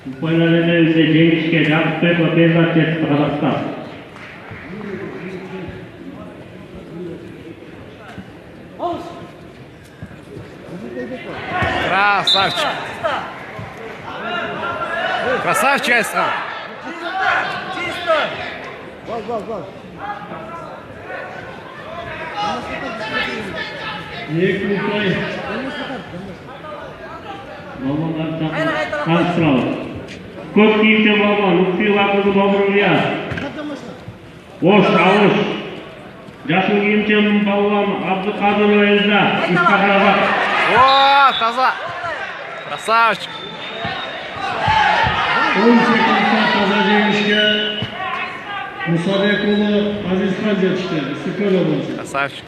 Kupaylar elimizde Cengizke, Jakupbek ve Bezat Jetsi Kazakistan. Красавчик. Красавчик, Айсхан. Екі ұпай. Балбандар таныстыралы. Көк киімде балбан, ұппи вақызы балбырылия. Ош, ауыш. Жасыл киімде балбан, Абдықадыр ойызда. Исқақарабақ. О, таза. Красавчик. 18-та таза жеңішке Мұсабек ұлы Азизхан жетішті. Сықыр облысы. Красавчик.